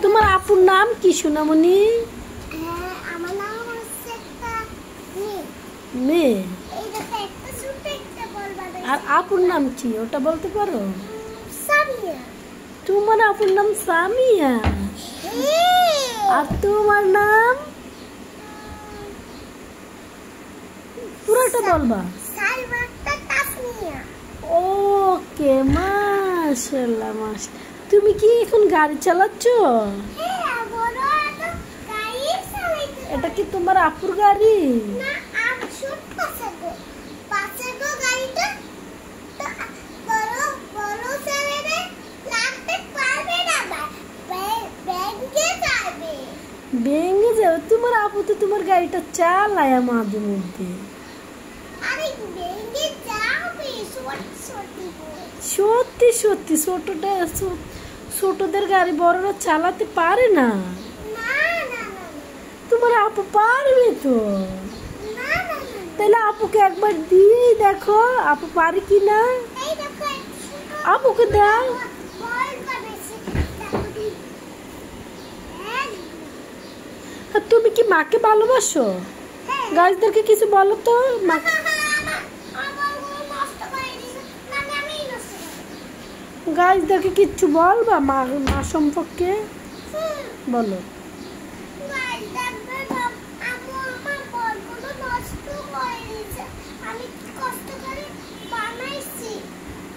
তোমার আপুর নাম কি সোনামণি? আমার নাম হচ্ছে মেয়ে। একটা ছোট একটা বল বানাইছি। আর আপুর নাম কি ওটা বলতে পারো? সামিয়া। তোমার আপুর নাম সামিয়া। আর তোমার নাম পুরোটা বলবা? সালমাতা তাসমিয়া। ওকে, মাশাআল্লাহ মাশাআল্লাহ। তুমি কি এখন গাড়ি চালাচ্ছ? হ্যাঁ, বড় একটা গাড়ি চালাইতে। এটা কি তোমার আপুর গাড়ি? না, আমি শুট পাশে গো গাড়িটা তো বড় বড় ছেলেরে লাগতে পারবে না, ব্যাংকে যাবে। ভেঙে যাবে। তোমার আপু তো তোমার গাড়িটা চালায় মাঝে মধ্যে। আরে ব্যাংকে যাবে সত্যি সত্যি ছোটদের গাড়ি বড়রা চালাতে পারে না। না না না তোমার আপু পারবে তো। না না না। তাহলে আপুকে একবার দিয়েই দেখো আপু পারে কি না। এই দেখো, আপুকে দাও। বল বানাইছি। দেখো দি। আর তুমি কি মাকে ভালোবাসো? হ্যাঁ। গাছদেরকে কিছু বলো তো মাকে। গাছদেরকে কিচ্ছু বলবা মা মা সম্পর্কে বলো।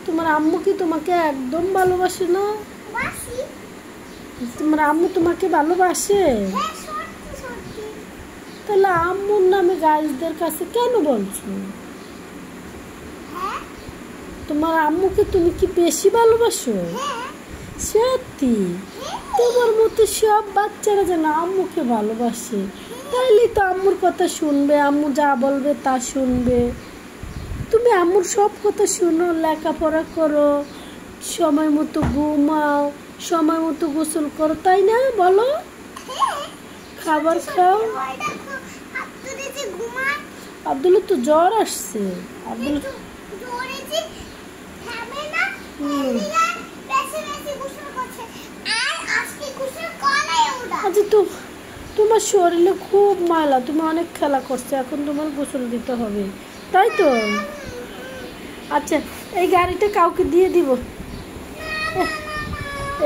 তোমার আম্মু কি তোমাকে একদম ভালোবাসে না? তোমার আম্মু তোমাকে ভালোবাসে? তাহলে আম্মুর নামে গাছদের কাছে কেন বলছো? তোমার আম্মুকে তুমি কি বেশি ভালোবাসো? সত্যি? তোমার মতো সব বাচ্চারা যেন আম্মুকে ভালোবাসে, তাইলে তো আম্মুর কথা শুনবে, আম্মু যা বলবে তা শুনবে। তুমি আম্মুর সব কথা শুনো, লেখাপড়া করো, সময় মতো ঘুমাও, সময় মতো গোসল করো, তাই না? বলো, খাবার খাও। আব্দুলের তো জ্বর আসছে। আব্দুল আচ্ছা, তো তোমার শরীরে খুব ময়লা, তুমি অনেক খেলা করছো, এখন তোমার গোসল দিতে হবে, তাই তো? আচ্ছা, এই গাড়িটা কাউকে দিয়ে দিব।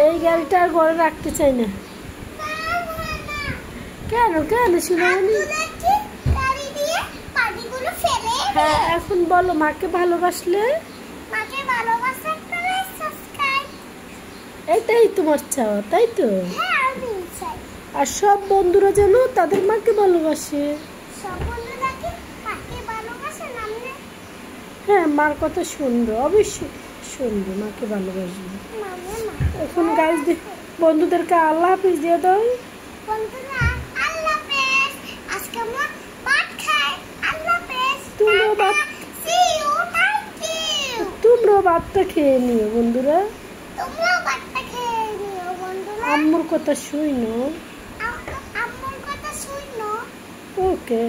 এই গাড়িটা আর ঘরে রাখতে চাই না। কেন কেন সোনামণি? হ্যাঁ, এখন বলো মাকে ভালোবাসলে এটাই তোমার চাওয়া, তাই তো? আর সব বন্ধুরা যেন তাদের মাকে ভালোবাসে। হ্যাঁ, মার কথা শুনবে, অবশ্যই শুনবে, মাকে ভালোবাসবে। এখন গাইজ বন্ধুদেরকে আল্লাহ হাফিজ দিয়ে দাও। তোমরাও ভাতটা খেয়ে নিও বন্ধুরা। আম্মুর কথা শুনো। আম্মুর কথা শুনো। ওকে।